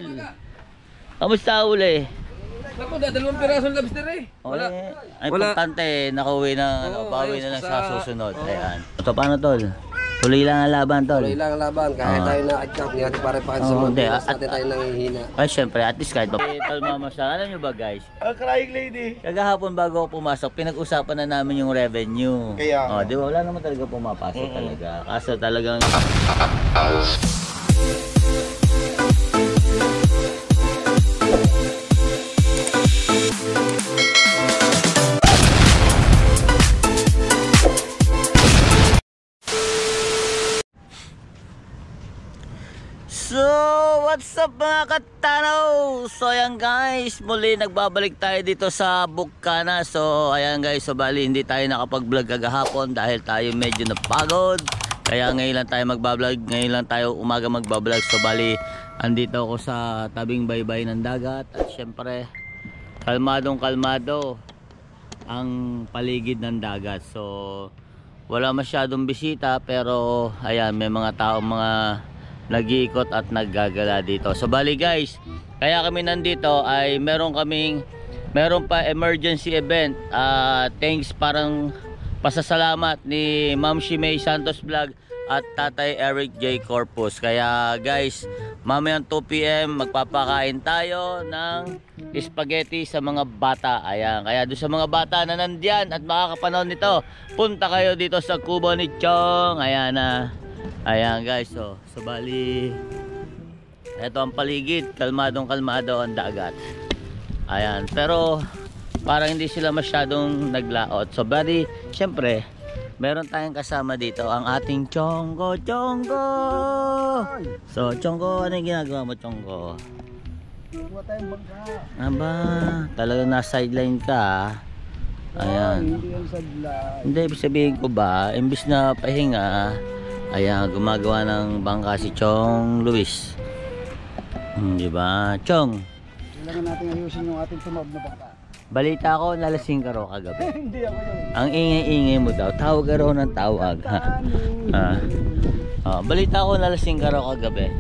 tol. Kamusta uli? Naku, dalawang pirasong lobster eh. Wala. Ay, importante, nakauwi na, bawi na lang sa susunod. Ayan. So, paano tol? Tuloy lang ang laban tol. Tuloy lang ang laban. Kahit tayo na-adjust, hindi natin pare-pakan sa mga bilas natin tayo nangihina. Ay, syempre, at least kahit tol mama siya. Alam nyo ba guys? Crying lady. Kagahapon bago ako pumasok, pinag-usapan na namin yung revenue. Kaya. Di ba? Wala naman talaga pumapasok talaga. Kaso talagang... So, what's up mga katanaw? So, ayan guys, muli nagbabalik tayo dito sa Bukana. So, ayan guys, so bali hindi tayo nakapag-vlog kagahapon dahil tayo medyo napagod. Kaya ngayon lang tayo magbablog, ngayon lang tayo umaga magbablog. So, bali, andito ako sa tabing baybay ng dagat. At syempre, kalmadong kalmado ang paligid ng dagat. So, wala masyadong bisita pero ayan, may mga taong mga nag-iikot at naggagala dito. So bali guys, kaya kami nandito ay meron pa emergency event. Thanks, parang pasasalamat ni Ma'am Shimei Santos Vlog at Tatay Eric J. Corpus. Kaya guys, mamayang 2 PM magpapakain tayo ng spaghetti sa mga bata. Ayan, kaya doon sa mga bata na nandiyan at makakapanood nito, punta kayo dito sa kubo ni Chong. Ayan na. Ayan guys, so bali ito ang paligid, kalmadong kalmado ang dagat. Ayan, pero parang hindi sila masyadong naglaot. So bali, syempre meron tayong kasama dito ang ating Chonggo. So Chonggo, ano yung ginagawa mo Chonggo? Buwa tayong bangka. Aba, talagang nasa sideline ka. Ayan. Hindi yung sadlay. Hindi, ibig sabihin ko ba, imbis na pahinga, ayan, gumagawa ng bangka si Chong Luis. Diba? Chong, Kailangan natin ayusin yung ating tunog na bangka. balita ko, nalasing ka raw kagabi. Hindi ako yun. Ang ingay-ingay mo daw, tawag ka raw ng tawag. Balita ko, nalasing ka raw kagabi.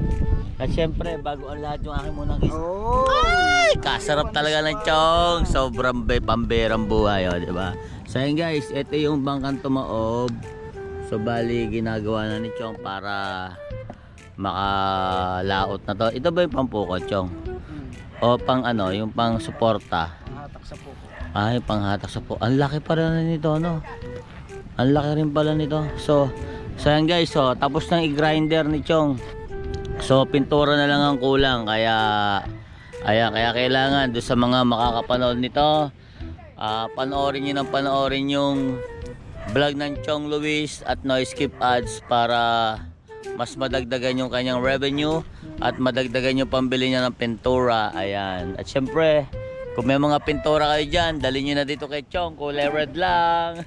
At syempre, bago ang lahat yung aking munang kiss. Ay, kasarap talaga ng Chong. Sobrang pamberang buhay, diba? So yun guys, ito yung bangkang tumaob. So bali ginagawa na ni Chong para makalaot na to. Ito ba yung pampuko Chong? O pang ano, yung pang suporta? Panghatak sa puko. Ay, panghatak sa puko. Ang laki pa rin nito, no? Ang laki rin pala nito. So yan guys, so tapos nang i-grinder ni Chong. So pintura na lang ang kulang. Kaya kailangan do sa mga makakapanood nito, panoorin niyo ng panoorin yung vlog ng Chong Luis at no skip ads para mas madagdagan yung kanyang revenue at madagdagan yung pambili niya ng pintura. Ayan. At syempre, kung may mga pintura kayo dyan, dali nyo na dito kay Chong, kulay red lang.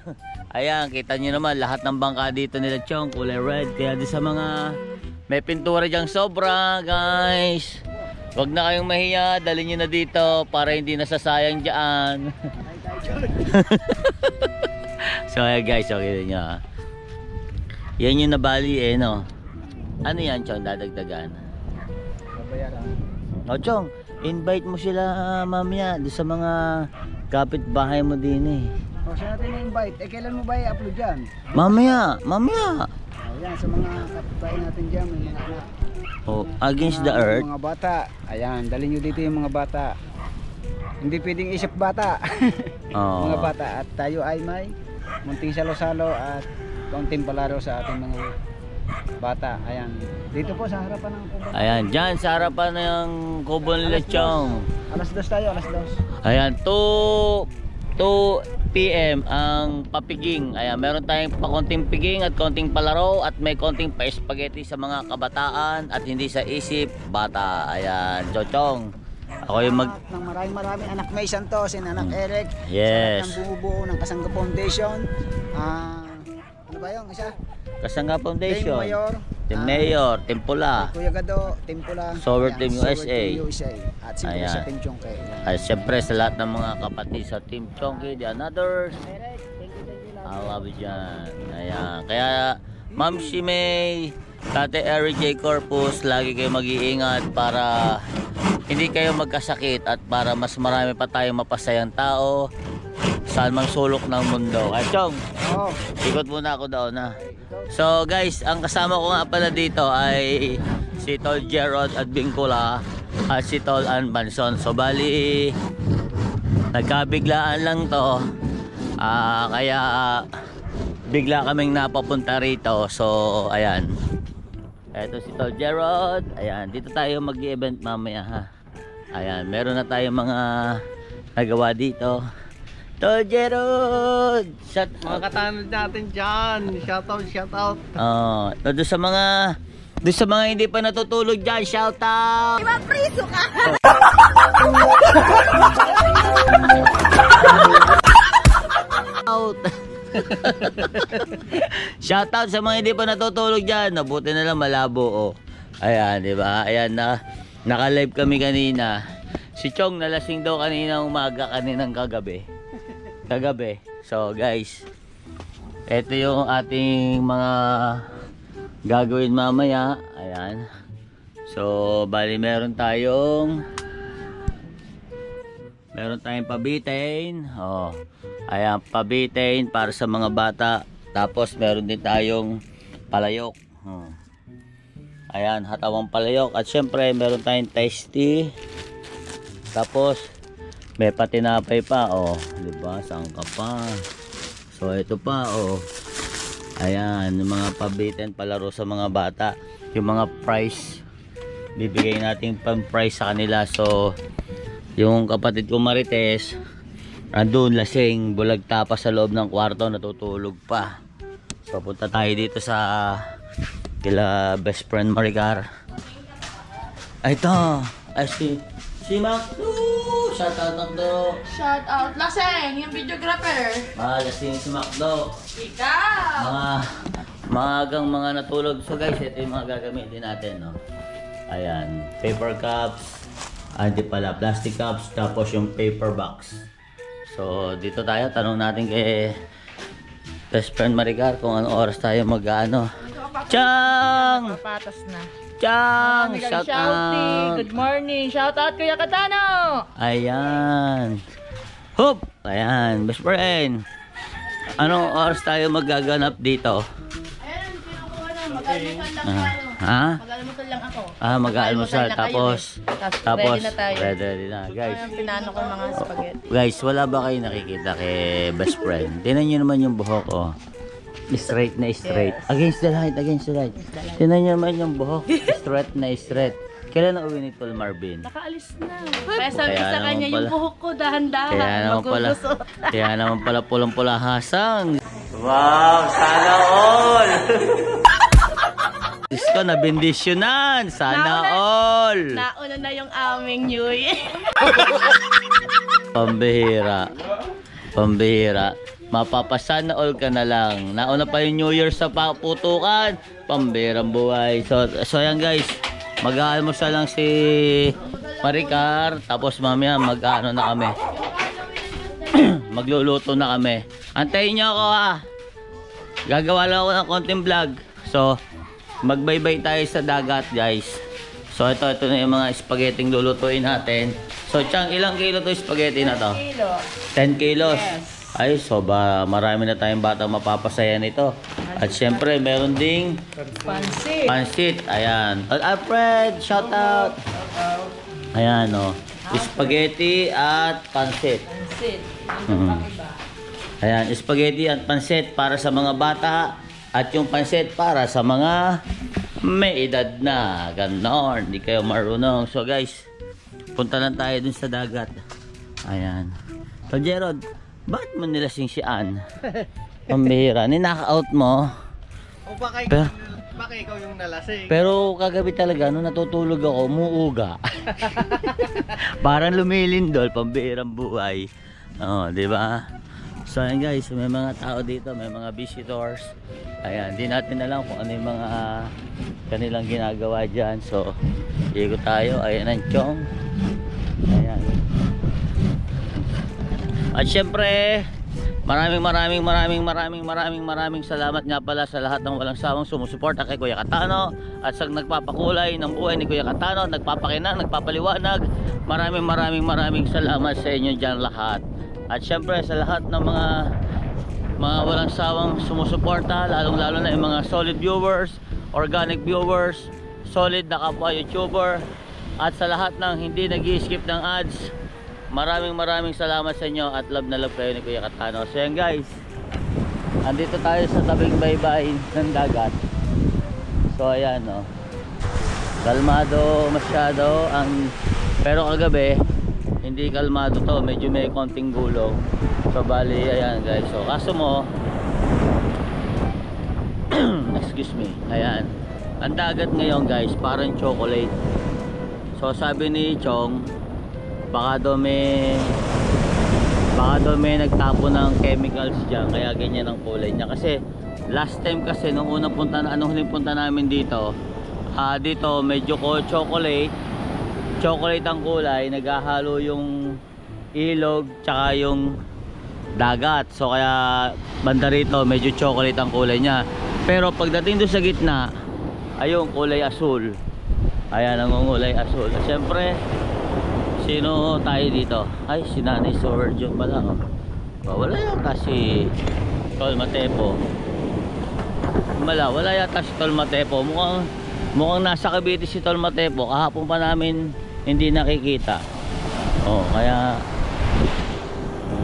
Ayan, kita nyo naman lahat ng bangka dito nila Chong, kulay red. Kaya di sa mga may pintura dyan sobra guys, wag na kayong mahiya, dali nyo na dito para hindi nasasayang dyan. So guys, okay din nyo. Yan yung nabali no. Ano yan Chong, dadagdagan? O Chong, invite mo sila mamaya di sa mga kapitbahay mo din O siya natin na-invite. Kailan mo ba i-upload yan? Mamaya. Ayan, sa mga kapitbahay natin dyan, may mga anak. Against the earth. Mga bata. Ayan, dalhin nyo dito yung mga bata. Hindi pwedeng isip bata. Mga bata. At tayo ay may munting salo-salo at kaunting palaro sa ating mga bata. Ayan. Dito po sa harapan ng kubo. Ayan, dyan sa harapan ng kubo nila Chong. Alas 2 tayo, alas 2. Ayan, 2 PM ang papiging. Ayan, meron tayong konting piging at konting palaro at may konting pa-spaghetti sa mga kabataan at hindi sa isip bata. Ayan, Chochong. Ako yung marami anak May Santos and anak Eric. Yes. Sa ng bumubuo ng Kasangga Foundation. Ano ba yung isa? Kasangga Foundation. Team Mayor. Team Mayor, Team Pula. Kuya Gado, Team Pula. Sober Team USA. At siyempre sa Team Chongke. Ay, siyempre sa lahat ng mga kapatid sa Team Chongke, the others. I love you dyan. Ayan. Kaya Ma'am Shimei Tate Eric J. Corpus, lagi kayo mag-iingat para hindi kayo magkasakit at para mas marami pa tayong mapasayang tao saan mang sulok ng mundo. Ay, Chong, Oo. ikot muna ako daw na. So guys, ang kasama ko nga pala dito ay si Tol Gerald at Bingkula at si Tol Ann Banson. So bali, nagkabiglaan lang to. Kaya bigla kaming napapunta rito. So ayan. Eto si Tol Gerald. Ayan, dito tayo mag-event mamaya ha. Ayan, meron na tayong mga nagawa dito. Tol Gerald! Shout Mga katanod natin dyan. Shout out. Doon sa mga hindi pa natutulog dyan, shout out! Diba priso ka? Out! Shout out sa mga hindi pa natutulog dyan. Nabuti na lang malabo oh. Ayan, di ba? Ayan na. Naka-live kami kanina. Si Chong nalasing daw kanina umaga, kaninang kagabi. So guys, ito yung ating mga gagawin mamaya. Ayan. So bali meron tayong pabitin. Oh. Ayan, pabitin para sa mga bata. Tapos meron din tayong palayok. Oh. Ayan, hatawang palayok. At syempre meron tayong tasty. Tapos may patinapay pa, oh, 'di ba? Saan ka pa? So ito pa, oh. Ayan, yung mga pabitin palaro sa mga bata. Yung mga prize bibigay natin pang prize sa kanila. So yung kapatid ko Marites andun lasing, bulag tapa sa loob ng kwarto, natutulog pa. So punta tayo dito sa kila best friend Maricar. Ay ito, ay si Mac. Shout out Macdo. Shout out. Laseng, yung videographer. Lasing si Macdo. Ikaw. Maagang mga natulog. So guys, ito yung mga gagamitin natin, no? Ayan, paper cups. Hindi pala, plastic cups. Tapos yung paper box. So dito tayo, tanong natin kay best friend Maricar kung anong oras tayo mag-ano. Chang! Papatas na. Chang! Shout out! Good morning. Shout out Kuya Katano. Ayan. Hop! Ayan, best friend. Anong oras tayo magaganap dito? Ayan, kinukuha na. Mag-almusal lang tayo. Ha? Mag-almusal lang ako. Mag-aalmusal. na kayo, Tapos, ready na tayo. ready na. Guys, Ayan, pinano ko yung mga spaghetti. guys, wala ba kayo nakikita kay best friend? Tingnan nyo naman yung buhok, oh. Straight na straight. Against the light, against the light. Tingnan nyo naman yung buhok. Straight na straight. Kailan na uwi ni Tol Marvin? Nakaalis na. Kaya sabi ko Kaya sa kanya, naman yung pala. buhok ko dahan-dahan. Magugusot. Kaya naman pala pulang-pula hasang. Wow, sana all! Diyos ko, nabindisyonan. Sana all! Nauna na yung aming New Year. Pambihira. Pambihira. Mapapasana all ka na lang. Nauna pa yung New Year sa putukan. Pambihirang buhay. So yan guys. Mag-aalmusal lang si Maricar. Tapos mamaya mag-ano na kami. Magluluto na kami. Antayin nyo ako ha. Gagawa lang ako ng konting vlog. So magbaybay tayo sa dagat guys. So ito na yung mga spaghetti lulutuin natin. So Chang, ilang kilo to spaghetti na to? 10 kilos. Yes. Ay, so marami na tayong batang mapapasaya nito. At syempre, meron ding Pansit. pansit. Ayan. Alfred, shout out. Ayan, oh. Spaghetti at pansit. Pansit. Ayan, spaghetti at pansit para sa mga bata. At yung pansit para sa mga may edad na. Ganon. Hindi kayo marunong. So guys, punta lang tayo dun sa dagat. Ayan. So Gerald, bakit mo nilasing si Ann? Pambihira. Ninaka-out mo. O baka ikaw yung nalasing. Pero kagabi talaga, nung natutulog ako, muuga. Parang lumilindol, pambihirang buhay. Oh, di ba? So ayan guys, may mga tao dito, may mga visitors. Ayan, di natin alam kung ano yung mga kanilang ginagawa dyan. So, ikot tayo. Ayan ang Chong. Ayan. At syempre, Maraming salamat nga pala sa lahat ng walang sawang sumusuporta kay Kuya Katano at sa nagpapakulay ng buhay ni Kuya Katano, nagpapakinang, nagpapaliwanag. Maraming salamat sa inyo dyan lahat. At syempre sa lahat ng mga walang sawang sumusuporta, lalong-lalo na yung mga solid viewers, organic viewers, solid na kapwa YouTuber, at sa lahat ng hindi nag-i-skip ng ads. Maraming salamat sa inyo at love na love kayo ni Kuya Katano. So yan guys, andito tayo sa tabing baybay ng dagat. So ayan no, kalmado masyado ang, pero kagabi hindi kalmado to, medyo may konting gulong. So bali ayan guys, so kaso mo excuse me, ayan ang dagat ngayon guys parang chocolate. So sabi ni Chong, baka daw may nagtapo ng chemicals dyan kaya ganyan ang kulay niya. Kasi last time kasi nung unang punta na, anong huling punta namin dito, dito medyo chocolate ang kulay, naghahalo yung ilog tsaka yung dagat. So kaya banda rito medyo chocolate ang kulay niya. Pero pagdating doon sa gitna, ayun kulay asul. Ayan ang kulay asul. Siyempre sino tayo dito? Ay, si Nanay Sowerjo pala oh. Wala yata si Tol Matepo. Wala yata si Tol Matepo. Mukhang nasa Cavite si Tol Matepo. Kahapon pa namin hindi nakikita. Oh, kaya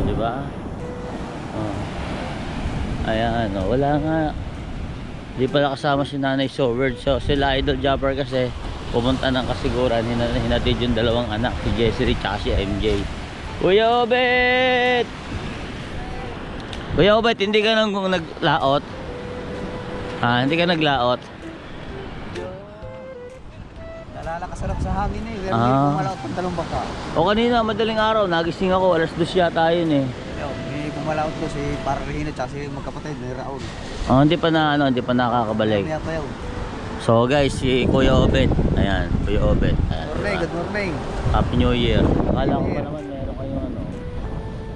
di ba? Oh. Ayan, oh, wala nga. Di pala kasama si Nanay Sowerjo. Sila Idol Jumper kasi pumunta ng kasiguran, hinatid yung dalawang anak, si Jessery tsaka si MJ. Kuya Obet! Kuya Obet, hindi ka nang naglaot? Hindi ka naglaot? Nalalakas lang sa hangin eh. Pero hindi pumalaot pang dalawang baka. O kanina, madaling araw, nagising ako, alas 2 yata yun eh. Hindi pumalaot ko si Parrihino tsaka si magkapatid ni Raul. Hindi pa nakakabalik. Kaya pa yun. So guys, si Kuya Obet. Ayan, Kuya Obet. Good morning. Happy New Year. Akala ko pa naman meron kayong ano.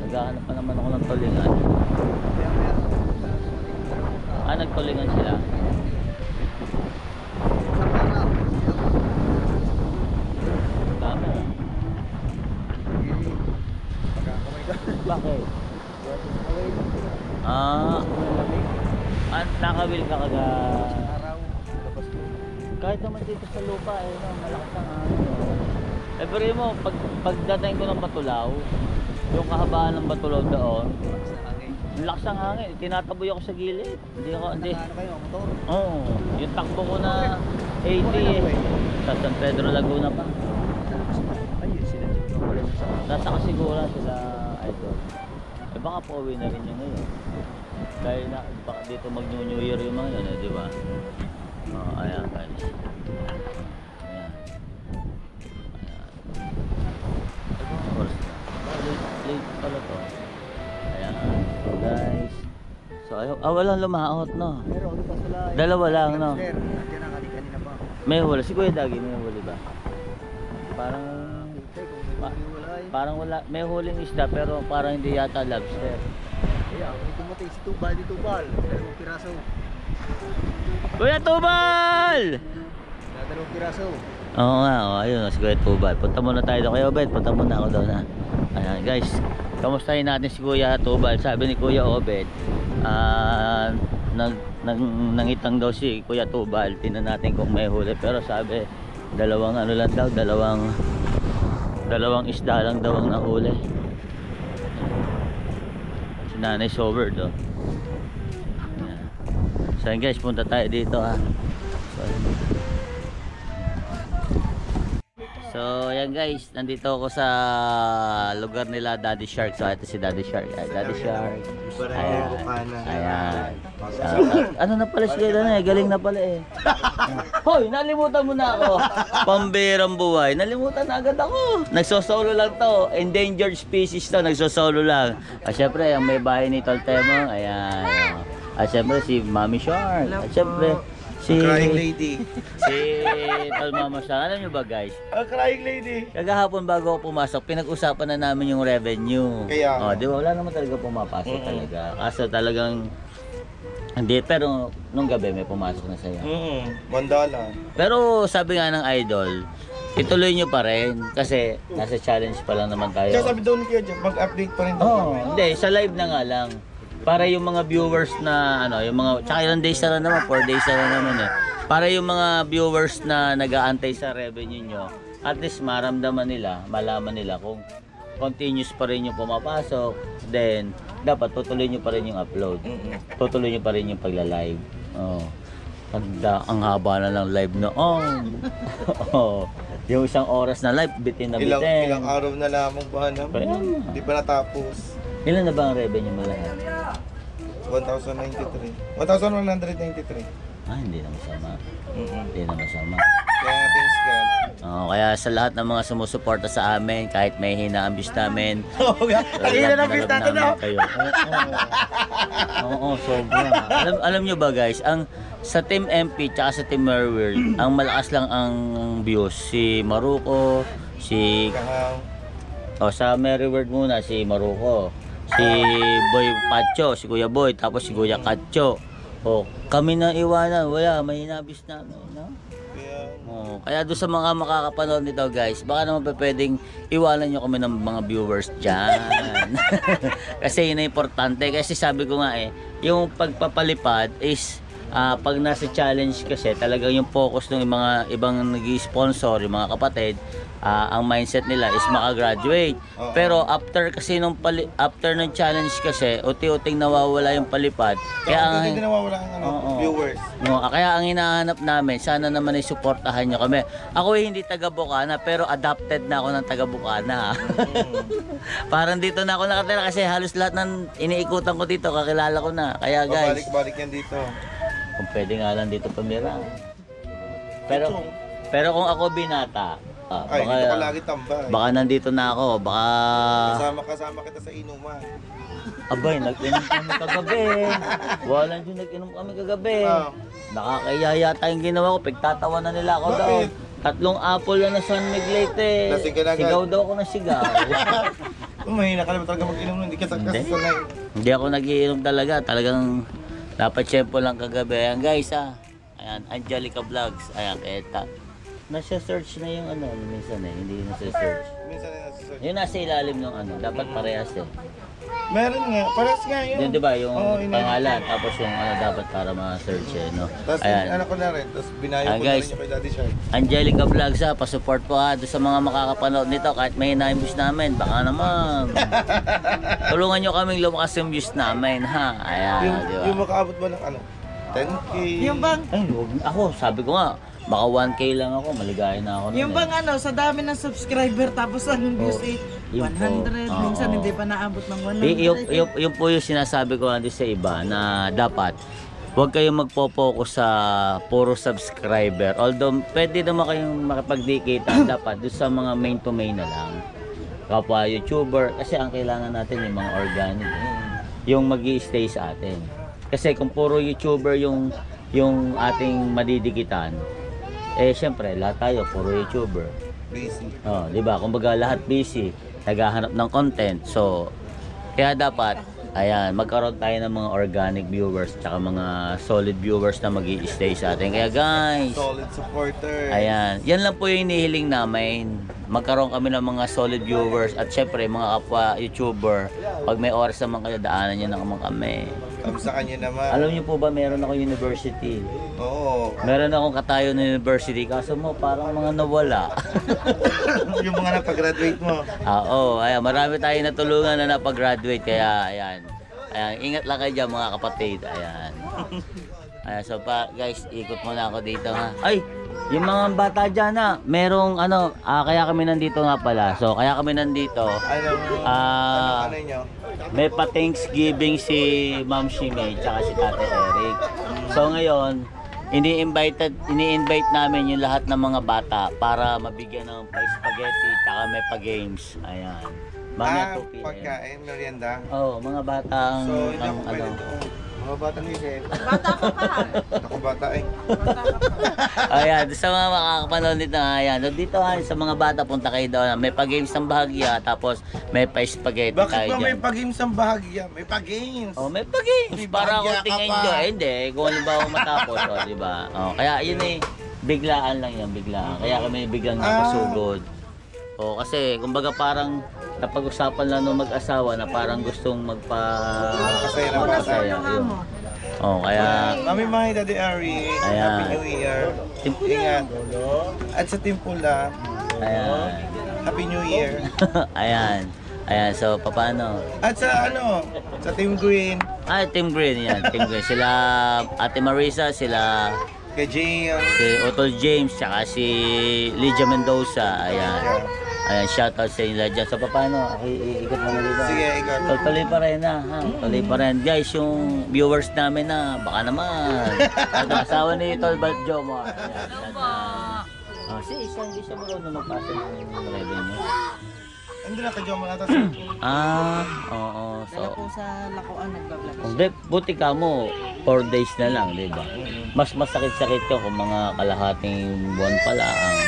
Naghahanap pa naman ako ng tulingan. Nagtulingan sila. Tama. Bakit? Nakawil ka kaga. Kahit naman dito sa lupa eh, no, malakas ang hangin. Pero mo, pagdating ko ng Batulaw, yung kahabaan ng Batulaw doon, lakas ang hangin. Tinataboy ako sa gilid. Hindi. Ano kayo, motor? Oo. Yung takbo ko na 80 eh. Sa San Pedro Laguna pa. Ayun, sila dito. Nasa kasigura sila Idol. Baka pauwi na rin yung ngayon. Dahil na, baka dito mag-New Year yung mga yun, di ba? Ayan guys. Ayan. Oras na. Late pala to. Ayan. So guys. So walang lumaot no. Pero ano pa sila? Dalawa lang no. Nandiyan na kanina pa. May huli. Si Kuya Dagi may huli ba? Parang wala. May huling isda pero parang hindi yata lobster. Ayan, may tumatay si Tubal. Dalawang piraso. Kuya Tubal! Dalawang piraso. Oo nga, ayun si Kuya Tubal. Punta muna tayo doon. Kuya Obed, punta muna ako doon ha. Ayan guys, kamustahin natin si Kuya Tubal. Sabi ni Kuya Obed, nangitang daw si Kuya Tubal. Tingnan natin kung may huli. Pero sabi, dalawang isda lang daw ang nahuli. Si Nanay Sober do. So guys, punta tayo dito ha. So ayan guys, nandito ako sa lugar nila Daddy Shark. So ito si Daddy Shark. Daddy Shark. Ayan. Ano na pala si Kuya, galing na pala eh. Hoy, nalimutan mo na ako. Pambirang buhay. Nalimutan na agad ako. Nagsosolo lang to. Endangered species to. Nagsosolo lang. Syempre, ang may bahay ni Tol Temong. Ayan. At syempre si Mami Shark. At syempre Crying lady. Si Tol Mama Sang. Alam nyo ba guys? Crying lady. Kagahapon bago ako pumasok, pinag-usapan na namin yung revenue. Kaya nga. Di ba? Wala naman talaga pumapasok talaga. Kaso talagang hindi, pero nung gabi may pumasok na sa'yo. Mandala. Pero sabi nga ng idol, ituloy nyo pa rin kasi nasa challenge pa lang naman tayo. Kaya sabi daw ni Kuya Jeff, mag-update pa rin daw Oo, kami. hindi, sa live na nga lang. Para yung mga viewers na ano, yung mga tsaka ilang days na lang naman, 4 days na lang naman eh. Para yung mga viewers na nag-aantay sa revenue nyo, at least maramdaman nila, malaman nila kung continuous pa rin yung pumapasok, then dapat tutuloy nyo pa rin yung upload. Tutuloy nyo pa rin yung pagla-live. Oh. Ang haba na ng live noon. Oh. Yung isang oras na live, bitin na bitin. Ilang araw na lamang ba na? Hindi pa natapos. Ilan na ba ang revenue mo lahat? 1,093. 1,193. Hindi na masama. Hindi na masama. Kaya nga, thanks God. Kaya sa lahat ng mga sumusuporta sa amin, kahit may hina ang views namin, Ang ina ng views natin na. kayo. Oo, sobra. Alam nyo ba guys, sa Team MP tsaka sa Team Merworld, ang malakas lang ang views, si Maruko, si sa Merryworld muna, si Maruko, si Boy Pacho, si Kuya Boy, tapos si Kuya Katcho. Kami na iwanan, wala, may hinabis namin, no? Kaya doon sa mga makakapanood nito guys, baka naman pwedeng iwanan nyo kami ng mga viewers dyan. Kasi yun na importante. Kasi sabi ko nga yung pagpapalipad is pag nasa challenge kasi talagang yung focus ng mga ibang nag-sponsor, yung mga kapatid, ang mindset nila is makagraduate. Pero after kasi after ng challenge kasi uti-uting nawawala yung palipad. Kaya hindi nawawala ang viewers. Kaya ang hinahanap namin, sana naman ay suportahan nyo kami. Ako hindi taga Bukana pero adopted na ako ng taga Bukana. Parang dito na ako nakatira kasi halos lahat ng iniikutan ko dito kakilala ko na. Kaya guys, Balik yan dito. kung pwede nga lang dito pamira. Pero kung ako binata, Ay, dito ka lagi tambay. baka nandito na ako, baka Kasama kita sa inuman. abay, nag-inom kami kagabi. Walang dyan, nag-inom kami kagabi. Nakakaya yata yung ginawa ko, pagtatawa na nila ako daw. Bakit? 3 apple na San Miguel Lasing ka na agad. Sigaw daw ako ng sigaw. Mahina ka naman talaga mag-inom nun. Hindi ka sanay. Hindi ako nagiinom talaga. Talagang dapat tiyempo lang kagabi. Ayan guys Ayan, Angelica Vlogs. Ayan, kaya nasa search na yung minsan hindi nasa search. Minsan na nasa search. Yung nasa ilalim ng dapat parehas Meron nga. Parehas nga yun. Yun diba, yung pangalan, tapos yung dapat para ma-search no? Tapos Ayan. ko na rin. Tapos binayo ko na Guys. rin yung kay Daddy Shark. Angelica Vlogs pa-support po doon sa mga makakapanood nito kahit may na-views namin, baka naman. Tulungan nyo kaming lumakas yung views namin, ha? Ayan, diba? Yung makaabot ba ng 10K? Yung bang, Ako, sabi ko nga, baka 1K lang ako, maligaya na ako. yung bang sa dami ng subscriber tapos ang views yun po. 100, minsan hindi pa naabot ng 100. Yung po yung sinasabi ko natin sa iba na dapat huwag kayong magpo-focus sa puro subscriber. Although pwede naman kayong makipagdikita dapat doon sa mga main to main na lang. Kapwa YouTuber kasi ang kailangan natin yung mga organic yung magi-stay sa atin. Kasi kung puro YouTuber yung ating madidikitan, syempre lahat tayo puro YouTuber. Busy. Di ba? Kumbaga lahat busy, naghahanap ng content. So, kaya dapat magkaroon tayo ng mga organic viewers tsaka mga solid viewers na magi-stay sa atin. Kaya guys, Solid supporter. yan lang po yung hinihiling namin. Magkaroon kami ng mga solid viewers at syempre mga kapwa YouTuber, pag may oras naman kayo, daanan nyo naman kami. Tapos sa kanya naman. Alam niyo po ba, meron ako university. Oo. Meron akong katayo na university, kaso mo parang mga nawala. Yung mga napag-graduate mo. Ayan, marami tayong natulungan na napag-graduate, kaya ayan, ingat lang kayo dyan mga kapatid. Ayan. So guys, ikot muna ako dito ha. Ay, yung mga bata dyan merong kaya kami nandito nga pala. So kaya kami nandito. Ano nyo? May pa-Thanksgiving si Ma'am Shimei tsaka si Tate Eric. So ngayon, ini-invite namin yung lahat ng mga bata para mabigyan ng pa-spaghetti tsaka may pa-games. Ayan. Mamaya tupi. Pagkain, merienda. Mga batang So, hindi ako pwede doon. Mga batang isip. Bata ka pa. Ako bata eh. Ayan, sa mga makakapanood nito, ayan. So, dito ha, sa mga bata, punta kayo doon. May pa-games ng bahagya, tapos may pa-spaghetti Bakit tayo ba may dyan. pag-games ang bahagya? May pag-games. Oh, may pa-games. May Para bahagya konting ka pa. enjoy. Hindi, kung halimbawa matapos, oh, di ba? Oh, kaya yun eh, biglaan lang yan, biglaan. Kaya kami biglang napasugod. Oh, kasi kumbaga parang napag-usapan lang ng mag-asawa na parang gustong Masaya na magpasaya. Yun. Oh, kaya Mami Mahi, Daddy Ari, Ayan. Happy New Year. Timpula. Ingat. At sa Timpula, ayan. Happy New Year. Ayan. Ayan, so paano? At sa sa Team Green, Team Green yan, Team Green. Sila Ate Marisa, sila kay Jane, si Otol James, tsaka si Lydia Mendoza. Ayan. Ayan, shoutout sa inyo dyan. So paano? Ikot mo na dito. Sige, ikaw. Tuloy pa rin na, ha? Tuloy pa rin. Guys, yung viewers namin na, baka naman. At asawa ni Tol Badjo mo. Isang di siya marunong magpasa ng revenue. Hindi na kadyo mo natin. Oo. Dala po sa lakuan nagbablog. Hindi, buti ka mo, 4 days na lang, di ba? Mas masakit-sakit ka kung mga kalahating buwan pala ang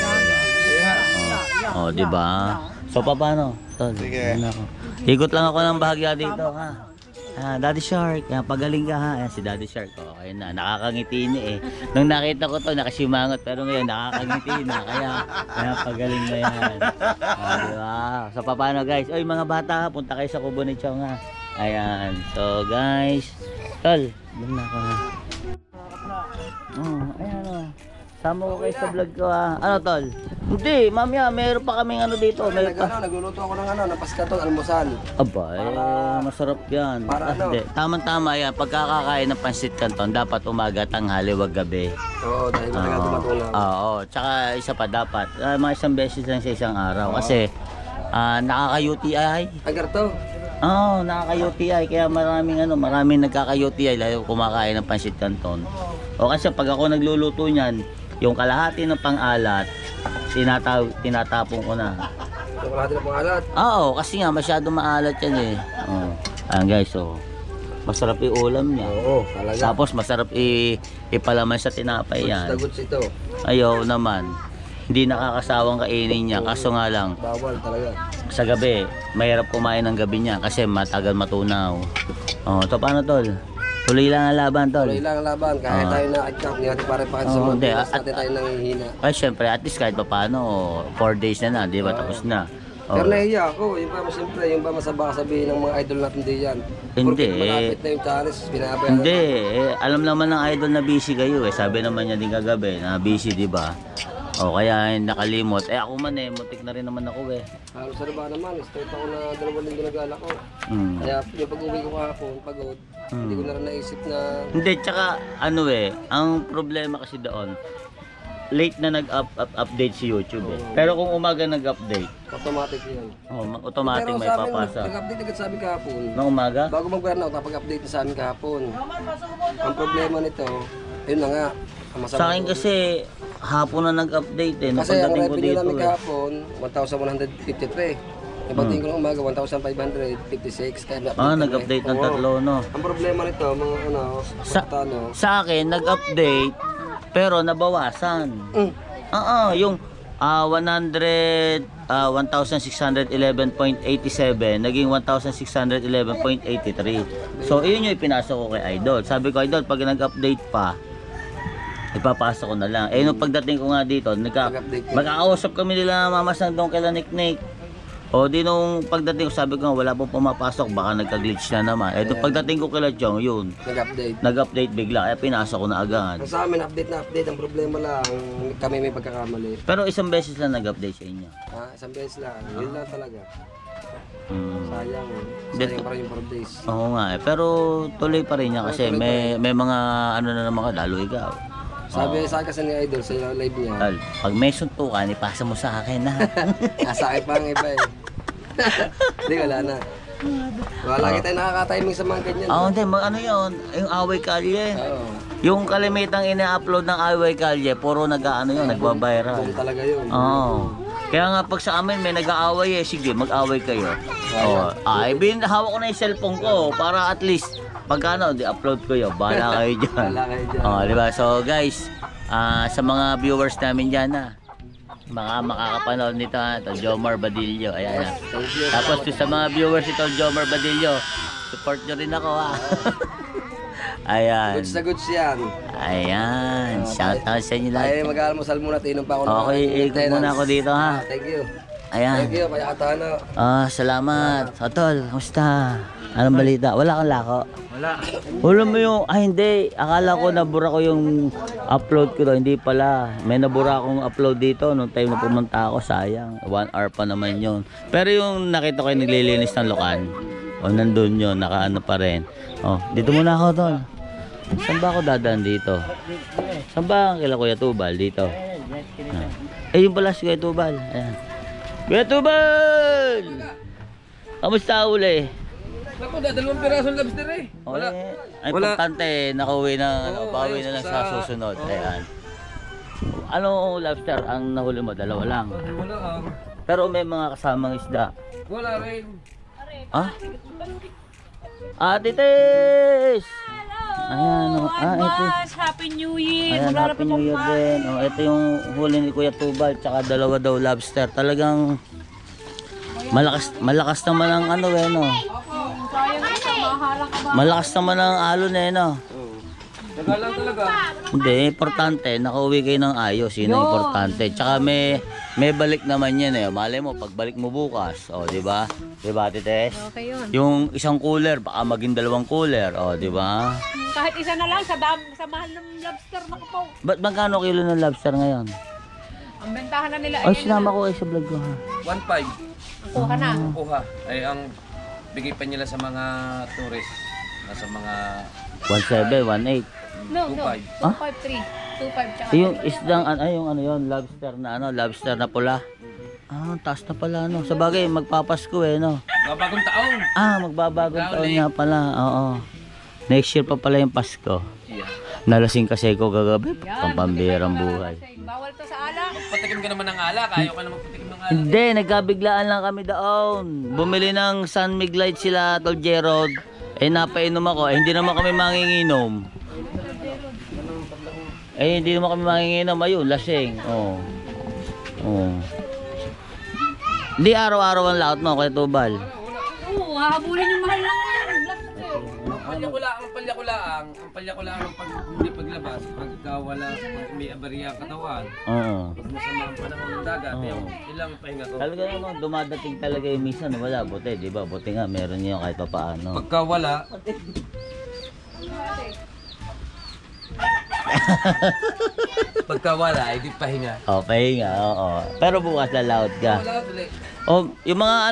di ba? So paano? Tol, Sige. ano ako? Ikot lang ako ng bahagya dito, ha? Daddy Shark, pagaling ka ha. Ayan, si Daddy Shark, ayun na, nakakangiti na eh. Nung nakita ko to, nakasimangot, pero ngayon nakakangiti na, kaya pagaling na yan. Di ba? So paano guys? Oy mga bata, punta kayo sa kubo ni Chong ha. Ayan, so guys, Tol, doon na ako ha. Ayan sama ko kayo sa vlog ko ha. Ano Tol? Hindi, mamaya, meron pa kaming dito. Meron pa. Nagluluto ako ng paskaton, almusal. Aba, masarap yan. Para Hindi, tamang-tama yan. Pagkakakain ng pansit canton, dapat umaga, tanghali, wag gabi. Oo, dahil matagal tumatulog. Oo, tsaka isa pa dapat. Mga isang beses lang sa isang araw. Kasi, nakaka-UTI. Agar to. Oo, nakaka-UTI. Kaya maraming nagkaka-UTI, lalo kumakain ng pansit canton. O kasi pag ako nagluluto niyan, yung kalahati ng pang-alat, tinatapon ko na. Yung lahat na pangalat. Oo, kasi nga masyado maalat yan eh. Ayan guys, masarap yung ulam niya. Oo, talaga. Tapos masarap ipalaman sa tinapay yan. Goods ito. Ayaw naman. Hindi nakakasawang kainin niya. Kaso nga lang, Bawal talaga. sa gabi, mahirap kumain ng gabi niya kasi matagal matunaw. Ito paano Tol? Tuloy lang ang laban Tol. Tuloy lang ang laban. Kahit tayo na-account, hindi natin pare-pakan sa mga hindi, bukas natin tayo nanghihina. Ay syempre, at least kahit pa paano, 4 days na di ba? Tapos na. Pero nahiya ako, yung ba siyempre, yung ba masaba sabihin ng mga idol natin di yan. Hindi, Porque malapit na yung challenge, binabayaran. Hindi, alam naman ng idol na busy kayo eh. Sabi naman niya din kagabi na busy, di ba? Kaya nakalimot. Ako man muntik na rin naman ako eh. Halos sa ba naman, straight ako na 2 linggo nag-ala ko. Kaya yung pag-uwi ko kahapon, pagod, hindi ko na rin naisip na... Hindi, tsaka ang problema kasi doon, late na nag-update si YouTube eh. Pero kung umaga nag-update, automatic yun. automatic Pero may sa amin, papasa. nag-update agad sa amin kahapon. Nung umaga? Bago mag-burnout, napag-update na sa amin kahapon. Ang problema nito, yun na nga. ang masama Sa akin doon. kasi, hapon na nag-update eh. Nung Kasi ang pagdating ko revenue dito namin eh. kahapon, 1,153. Yung pagdating ko ng umaga, 1,556. Kaya Nag-update ng tatlo, no? Ang problema nito, mga Sa akin, nag-update, pero nabawasan. Yung 1,611.87 naging 1,611.83. So, yun yung ipinasok ko kay Idol. Sabi ko, Idol, pag nag-update pa, ipapasok ko na lang. Nung pagdating ko nga dito, magkakausap kami nila Mama Sang doon kay Niknik. Di nung pagdating ko, sabi ko, wala pong pumapasok, baka nagka-glitch na naman. Nung pagdating ko kay Chong, yun. Nag-update bigla, kaya pinasok ko na agad. Sa amin, update na update. Ang problema lang, kami may pagkakamali. Pero isang beses lang nag-update sa inyo. Isang beses lang. Yun lang talaga. Sayang. Dito- Sayang pa rin yung 4 days. Oo nga pero tuloy pa rin niya kasi may mga na naman ka, lalo ikaw. Sabi sa akin kasi ni Idol sa live niya. Tol, pag may suntukan, ipasa mo sa akin ha. Sa akin pa ang iba eh. Hindi, wala na. Wala kita nakaka-timing sa mga ganyan. Hindi, yun, yung away kalye. Oo. Yung kalimitang ina-upload ng away kalye, puro yun, nagbabiral. Boom talaga yun. Oo. Kaya nga pag sa amin may nag-aaway sige, mag-away kayo. Hawak ko na yung cellphone ko para at least Pagkano, di-upload ko yun. Bahala kayo dyan. Oh, di ba? So guys, sa mga viewers namin dyan mga makakapanood nito Tol Jomar Badillo. Ayan na. Tapos sa mga viewers ni Tol Jomar Badillo, support nyo rin ako Ayan. Goods na goods yan. Ayan. Shout out sa inyo Ay, lahat. mag-almusal muna. Tinom pa ako ng Okay, ikot muna ako dito Thank you. Ayan. Thank you, kaya katano. Salamat. Tol, kamusta? Anong balita? Wala kang lako? Wala mo yung, hindi. Akala ko nabura ko yung upload ko doon. Hindi pala. May nabura akong upload dito nung time na pumunta ako. Sayang. 1 hour pa naman yun. Pero yung nakita ko yung naglilinis ng lokan. Nandun yun. Nakaano pa rin. Dito muna ako doon. Saan ba ako dadaan dito? Saan ba ang kila Kuya Tubal? Dito. Yung pala si Kuya Tubal. Ayan. Kuya Tubal! Kamusta uli? Naku, dalawang pirasong lobster Wala. Ay, importante, nakauwi na, pauwi na lang sa susunod. Ayan. Ano lobster ang nahuli mo? Dalawa lang. Wala Pero may mga kasamang isda. Wala rin. Tites! Ayan, ito. Happy New Year! Ayan, Happy New Year din. Ito yung huli ni Kuya Tubal, tsaka dalawa daw lobster. Talagang malakas naman ang no? Malakas naman ang alon no? Nagalang talaga. Hindi, importante, nakauwi kayo ng ayos, yun ang importante. Tsaka may balik naman yan Malay mo, pagbalik mo bukas, di ba? Di ba, Tites? Okay yun. Yung isang cooler, baka maging 2 cooler, di ba? Kahit isa na lang sa mahal ng lobster na po. Ba't magkano kilo ng lobster ngayon? Ang bentahan na nila Ay, sinama ko sa vlog ko 1.5. kuha na. Kuha. Ay, ang bigay pa nila sa mga tourist. Nasa mga 1.7, 1.8. No, 2.5. 253. 2.5 tsaka. Yung isdang, yung yun, lobster na pula. Taas na pala, Sa bagay, magpapasko, no? Bagong taon. Magbabagong taon nga pala, oo. Next year pa pala yung Pasko. Yeah. Nalasing kasi ko kagabi, pampambirang buhay. Bawal to sa alak. Patikim ka naman ng alak. Ayaw ka naman patikim ng alak. Hindi, nagkabiglaan lang kami doon. Bumili ng San Miglite sila, Tol Gerald. Napainom ako. Hindi naman kami manginginom. Hindi naman kami manginginom. Ayun, lasing. Hindi araw-araw ang laot mo, Kuya Tubal. Oo, hahabulin yung mahal ng lobster. Ang palyakulaang pag hindi paglabas, pagka wala, may abarya ang katawan. Pag masama ang panahon ng dagat, yung ilang pahinga ko. Talaga naman, dumadating talaga yung minsan. Wala, buti, di ba? Buti nga, meron niyo kahit papaano. Pagka wala, ay di pahinga. Pahinga, oo. Pero bukas lalaot ka. Wala tuloy. Yung mga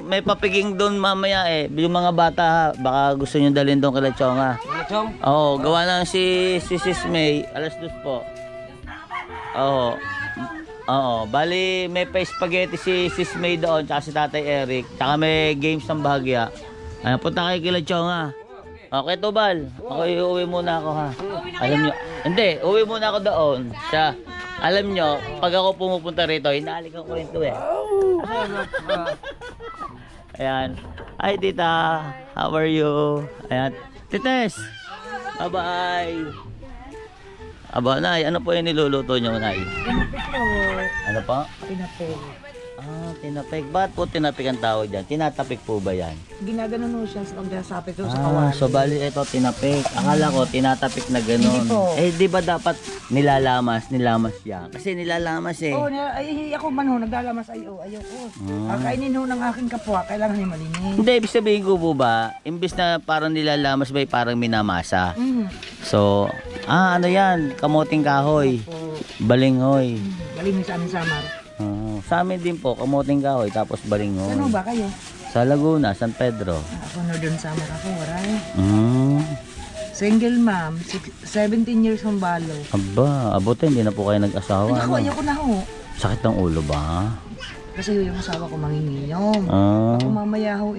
may papiging doon mamaya yung mga bata baka gusto niyo dalhin doon kay Chonga. Wala, Chong. Gawa ng si Sis May, 2:00 po. Bali may pa-spaghetti si Sis May doon, tsaka si Tatay Eric, tsaka may games ng bahagya. Ayan, punta kayo kay Chonga. Okay, Tubal. Ako uuwi muna ako Alam niyo, hindi, uwi muna ako doon. Alam niyo, pag ako pumupunta rito, hinahalikan ko rin ito Ayan. Hi, tita. How are you? Ayan. Tites. Bye-bye. Nay, ano po yung niluluto niyo, Nay? Ano pa? Pinapel. Tinapik. Ba't po tinapik ang tawag dyan? Tinatapik po ba yan? Ginaganon mo siya sa pagdasapit doon sa kawali. So bali ito tinapik. Akala ko tinatapik na gano'n. Hindi po. Di ba dapat nilalamas yan? Kasi nilalamas Ako man ho, naglalamas ayoko. Kainin ho ng aking kapwa, kailangan niya malinis. Hindi, ibig sabihin ko po ba, imbis na parang nilalamas ba, parang minamasa. So, ano yan? Kamuting kahoy. Balinghoy. Malinis sa amin samar. Sa amin din po, kamuting kahoy, tapos balinghoy. Ano ba kayo? Sa Laguna, San Pedro. Ako na doon samar ako, waray. Single ma'am, 17 years ng balo. Abutin, hindi na po kayo nag-asawa. Ayoko na ho. Sakit ng ulo ba? Kasi yung asawa ko manginginom. Ako mamaya ho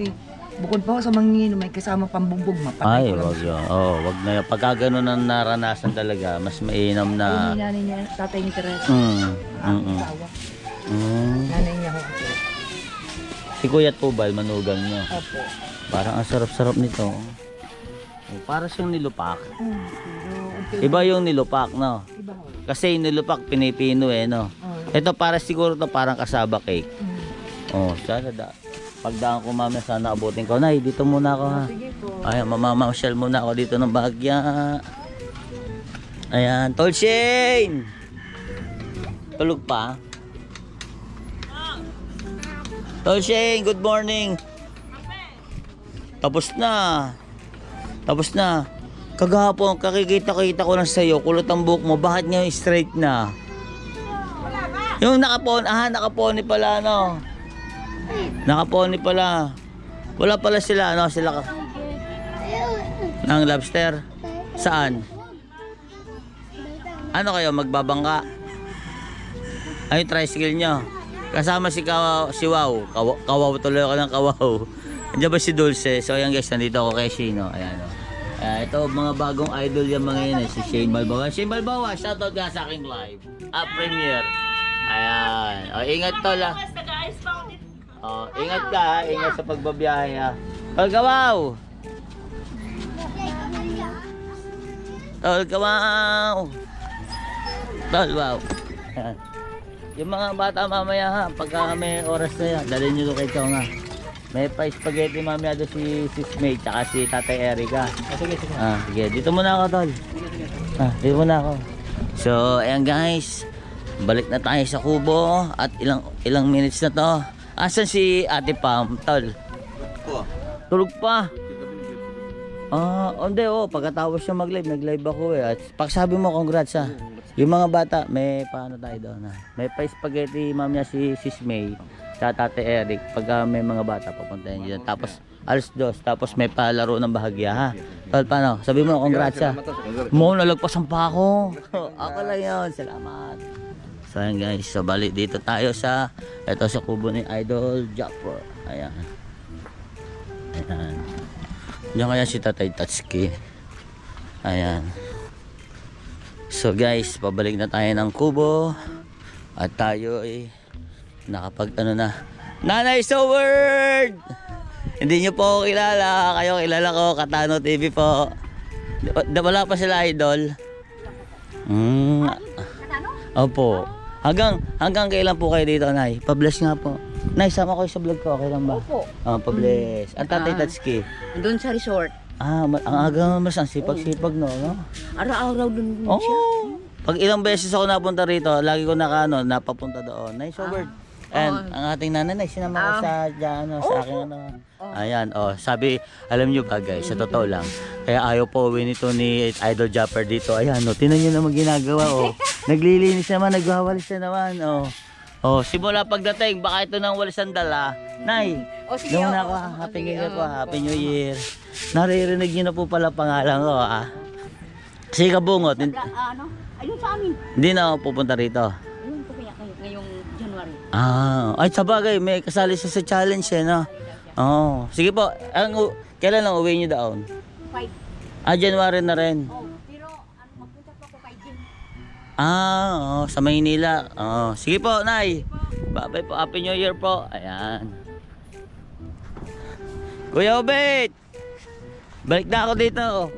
bukod pa ho sa manginginom, may kasama pambugbog, mapatay ko lang. Wag yun. Wag na yun. Pagka ganun ang naranasan talaga, mas mainam na... Ay, nanay niya, tatay ni Teresa. Asawa. Nanay niya ho ako. Si Kuya Tubal, manugang niyo. Opo. Parang ang sarap-sarap nito. Oh, para siyang nilupak. Pero, Iba yung nilupak, no? iba ho. Kasi yung nilupak, pinipino eh, no? Ito para siguro to parang kasaba cake. Oh, sana pagdaan ko mamaya sana abutin ko. Nay, dito muna ako ha. Sige po. Ayan, mamamasyal muna ako dito ng Bahagya. Ayan, Tol Shane! Tulog pa? Tol Shane, good morning! Tapos na. Tapos na. Kagahapon, kakikita-kita ko lang sa'yo, kulot ang buhok mo, bakit ngayon straight na? Yung nakaponi pala, no? Nakaponi pala. Wala pala sila, no? Sila ng lobster. Saan? Ano kayo, magbabangka? Ay, yung tricycle nyo. Kasama si Wow. Kawaw tuloy ako ng kawaw. Andiyan ba si Dulce? So ayan guys, nandito ako kay Shino. Ayan o. Ito mga bagong idol yung mga yun eh. Si Shane Balbawa. Shane Balbawa, shoutout nga sa aking live. Premiere. Ayan. O, ingat tol ah. O, ingat ka ha. Ingat sa pagbabiyahe ha. Tol Kawaw! Tol Kawaw! Tol Wow! Ayan. Yung mga bata mamaya ha, pagka may oras na yan, dalhin nyo kay Chonga. May pa-spaghetti mamaya doon si Sis May, tsaka si Tatay Erica. Sige. Sige, dito muna ako tol. Dito muna ako. So, ayan guys, balik na tayo sa kubo at ilang minutes na to. Asan si Ate Pam, tol? Tulog pa. Hindi pagkatapos siya mag-live, nag-live ako eh. At pagsabi mo, congrats ha. Yung mga bata, may paano tayo doon ha. May pa-spaghetti mamaya si Sis May, sa Tate Eric, pag may mga bata papuntahin dyan. Tapos alas 2, tapos may palaro ng Bahagya ha. Tol, paano? Sabi mo, congrats ha. Mo, nalagpasan pa ako. Ako lang yun, salamat. So ayan guys, so balik dito tayo sa kubo ni Idol Japper. Ayan. Ayan. Diyan kaya si Tatay Tatsuki. Ayan. So guys, pabalik na tayo ng kubo. At tayo ay nakapag na. Nanay Soward! Hindi nyo po ako kilala. Kayo kilala ko, Katano TV po. Wala pa sila idol. Opo. Hanggang kailan po kayo dito, Nay? Pabless nga po. Nay, sama ko sa vlog ko. Okay lang ba? Opo. Pabless. Ang Tatay Tatsuki. Doon sa resort. Ang aga mas ang sipag-sipag no? Araw-araw doon Oo. siya. Pag ilang beses ako napunta rito, lagi ko napapunta doon. Nice Howard. And ang ating nanay, sinama ko sa aking Ayan, sabi, alam nyo ba guys, sa totoo lang, kaya ayaw po uwi nito ni Idol Japper dito. Ayan, tinan nyo naman ginagawa, naglilinis naman, nagwawalis na naman, simula pagdating, baka ito nang walisan dala. Nay, sige, doon ako, happy new year po, happy new year. Naririnig nyo na po pala pangalan ko, Sige kabungot. Ayun sa amin. Hindi na ako pupunta rito. Ayun po kaya ngayong January. Ay sabagay, may kasali siya sa challenge no? Sige po, kailan lang uwi nyo doon? 5. January na rin. Pero magpunta po ako kay Jim. Sa Maynila. Sige po, Nay. Bye-bye po, happy new year po. Ayan. Kuya Obet! Balik na ako dito.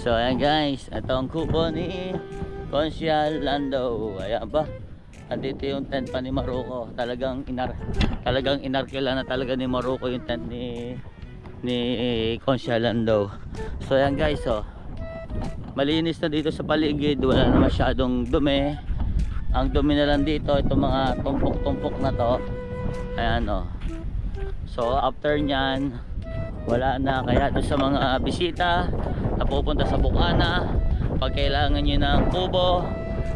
So ayan guys, ito ang kubo ni Consial Lando. Ayan ba? Andito yung tent pa ni Maruko. Talagang inarkila na talaga ni Maruko yung tent ni Consial Lando. So ayan guys, malinis na dito sa paligid, wala na masyadong dumi. Ang dumi na lang dito, itong mga tumpok-tumpok na to. Ayan So after nyan, wala na. Kaya doon sa mga bisita na pupunta sa Bukana, pag kailangan nyo ng kubo,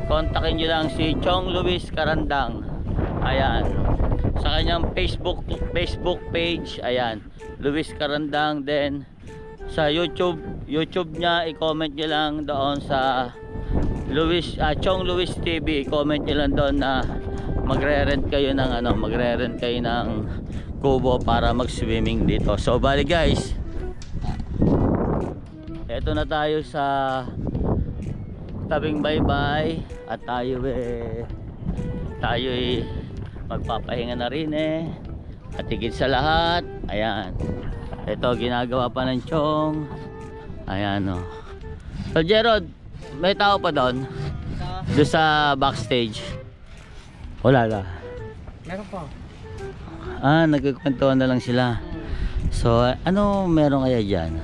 kontakin nyo lang si Chong Luis Karandang. Ayan, sa kanyang Facebook page, ayan, Luis Karandang. Then sa YouTube nya, i-comment nyo lang doon sa Chong Luis TV. I-comment nyo lang doon na magre-rent kayo ng kubo para mag-swimming dito. So bali guys, eto na tayo sa tabing baybay at tayo magpapahinga na rin at higit sa lahat, ayan, Ito, ginagawa pa ng Chong. Ayan, oh. So, Gerald, may tao pa doon? Doon sa backstage? Wala na. Meron po. Nagkikwentuhan na lang sila. So, ano meron kaya dyan?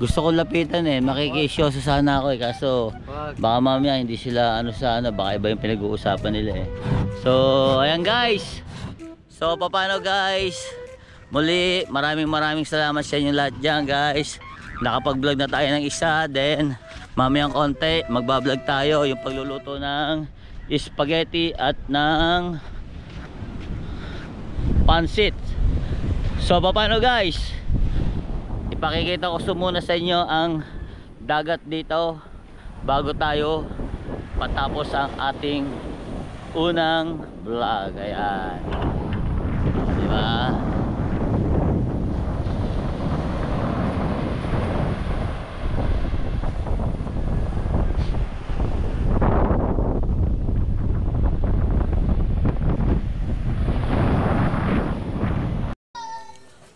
Gusto ko lapitan eh. Makikisyoso sana ako eh. Kaso, baka mamaya hindi sila baka iba yung pinag-uusapan nila eh. So, ayan guys. So, paano guys? Muli, maraming salamat sa inyo lahat dyan guys. Nakapag-vlog na tayo ng isa. Then, mamayang konti, magbablog tayo. Yung pagluluto ng spaghetti at ng pansit. So, paano guys? Ipakikita ko muna sa inyo ang dagat dito bago tayo patapos ang ating unang vlog. Ayan. Diba?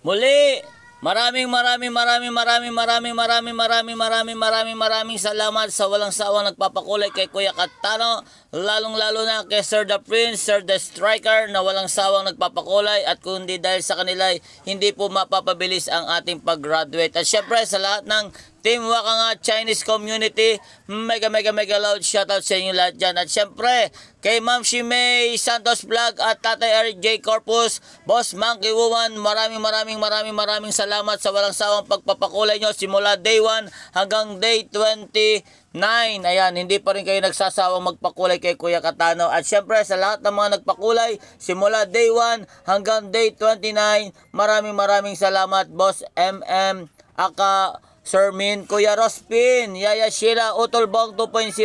Muli, maraming salamat sa walang sawang nagpapakulay kay Kuya Katano, lalong-lalo na kay Sir The Prince, Sir The Striker na walang sawang nagpapakulay, at kundi dahil sa kanila hindi po mapapabilis ang ating pag-graduate. At syempre sa lahat ng Team Wakanga Chinese community, mega loud shoutout sa inyo lahat dyan. At syempre, kay Ma'am Shimei Santos Vlog at Tatay RJ Corpus, Boss Monkey Woman, maraming salamat sa walang sawang pagpapakulay nyo simula day 1 hanggang day 29. Ayan, hindi pa rin kayo nagsasawang magpakulay kay Kuya Katano. At syempre, sa lahat ng mga nagpakulay simula day 1 hanggang day 29, maraming salamat, Boss MM, Aka, Sir Min, Kuya Rospin, Yaya Sheila, Utol Bong 2.0,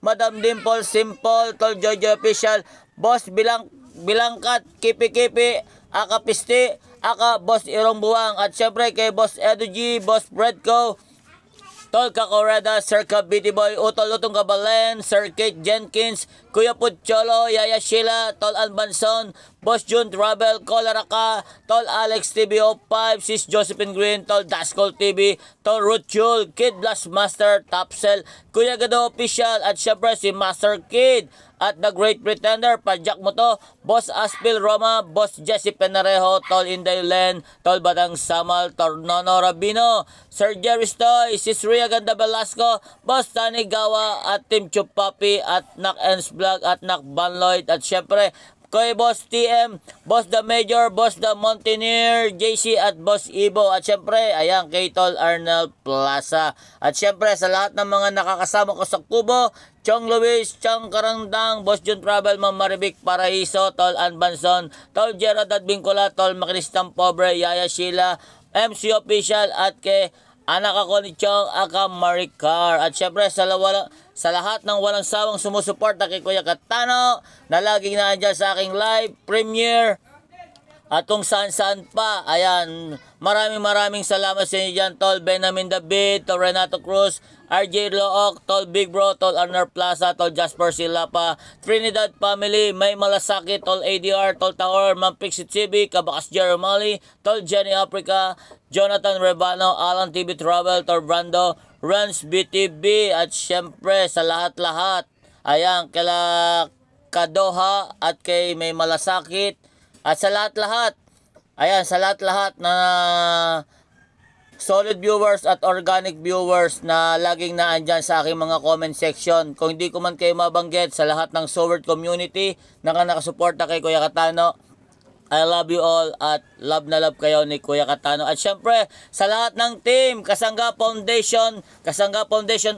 Madam Dimple, Simple, Tol Jojo Official, Boss Bilangkat, Kipi, Aka Pisti, Aka Boss Irong Buwang, at syempre kay Boss Edu G, Boss Bredco, Tol Kakoreda, Sir Kabiti Boy, Utol Utong Kabalen, Sir Kate Jenkins, Kuya Pucholo, Yaya Sheila, Tol Albanson, Boss June Travel, Kolaraka, Tol Alex TV05, Sis Josephine Green, Tol Daskol TV, Tol Ruchul, Kid Blastmaster, Topsel, Kuya Gado Official, at syempre si Master Kid at The Great Pretender, Pajak mo to, Boss Aspil Roma, Boss Jesse Penarejo, Tol Inday Len, Tol Batang Samal, Tornono Rabino, Sir Jerry Stoy, Sis Ria Ganda Velasco, Boss Tani Gawa, at Team Chupapi, at Nak Ens Vlog, at Nak Banloyd, at syempre kay Boss TM, Boss The Major, Boss The Mountaineer, JC, at Boss Ibo, at syempre ayan kay Tol Arnel Plaza, at syempre sa lahat ng mga nakakasama ko sa Kubo, Chong Luis, Chong Karangdang, Boss Jun Travel, Ma'am Maribik Paraiso, Tol Anbanson, Tol Gerard at Bingcola, Tol Makristang Pobre, Yaya Sheila, MC Official, at kay anak ako ni Chong Aka Maricar, at syempre sa lahat ng walang sawang sumusuporta kay Kuya Katano na laging naandyan sa aking live premiere at kung saan pa. Ayan, maraming salamat sa inyo dyan, Tol Benjamin David, Tol Renato Cruz, RJ Look, Tol Big Bro, Tol Arner Plaza, Tol Jasper Silapa, Trinidad Family, May Malasaki, Tol ADR, Tol Taor, Ma'am Pixie TV, Kabakas Jeromali, Tol Jenny Africa, Jonathan Rebano, Alan TV Travel, Tol Brando, Rans BTB, at syempre sa lahat-lahat, ayan, kala Kadoha at kay May Malasakit, at sa lahat-lahat, ayan, sa lahat-lahat na solid viewers at organic viewers na laging naandyan sa aking mga comment section. Kung hindi ko man kayo mabanggit, sa lahat ng Soward community na nakasuporta kay Kuya Katano, I love you all at love na love kayo ni Kuya Katano. At syempre, sa lahat ng team, Kasangga Foundation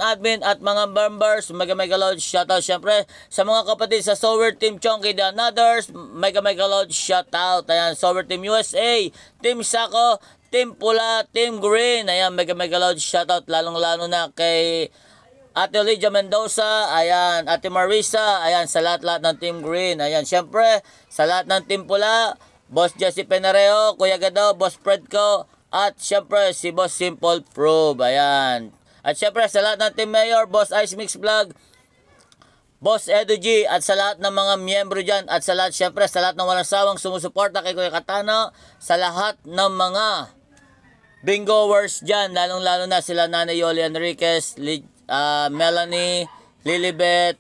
admin at mga members, mega loud shoutout. Syempre, sa mga kapatid sa Sower Team Chonky and others, mega loud shoutout. Ayan, Sower Team USA, Team Sako, Team Pula, Team Green. Ayan, mega loud shoutout. Lalong-lalo na kay Ate Lydia Mendoza, ayan, Ate Marisa, ayan, sa lahat ng Team Green. Ayan, syempre, sa lahat ng Team Pula, Boss Jesse Penareo, Kuya Gado, Boss Fredco, at syempre, si Boss Simple Probe. Ayan. At syempre, sa lahat ng Team Mayor, Boss Ice Mix Vlog, Boss Edu G, at sa lahat ng mga miyembro dyan, at sa lahat, syempre, sa lahat ng walang sawang sumusuporta kay Kuya Katano, sa lahat ng mga bingoers dyan, lalong-lalo na sila Nanay Yoli Enriquez, Melanie, Lilibet,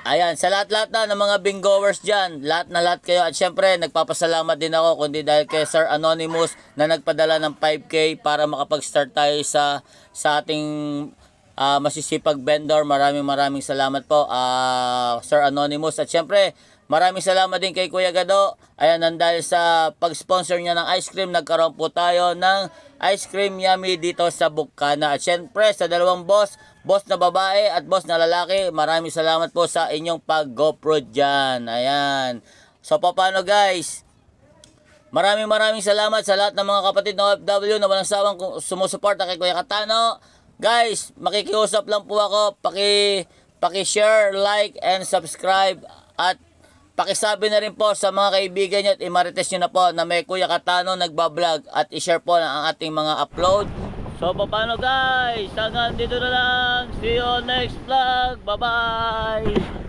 ayan, sa lahat-lahat na ng mga bingoers dyan, lahat na lahat kayo, at syempre, nagpapasalamat din ako, kundi dahil kay Sir Anonymous na nagpadala ng 5K para makapag-start tayo sa ating masisipag vendor. Maraming salamat po, Sir Anonymous. At syempre, maraming salamat din kay Kuya Gado. Ayan, dahil sa pag-sponsor niya ng ice cream, nagkaroon po tayo ng ice cream yummy dito sa Bukana. At syempre, sa dalawang boss na babae at boss na lalaki, maraming salamat po sa inyong pag-GoPro dyan. Ayan. So, paano guys? Maraming salamat sa lahat ng mga kapatid na OFW na walang sawang sumusuporta kay Kuya Katano. Guys, makikiusap lang po ako, paki-share, like, and subscribe, at pakisabi na rin po sa mga kaibigan nyo at imarites nyo na po na may Kuya Katano nagbablog, at i-share po na ang ating mga upload. So, paano guys? Hanggang dito na lang. See you next vlog. Bye-bye!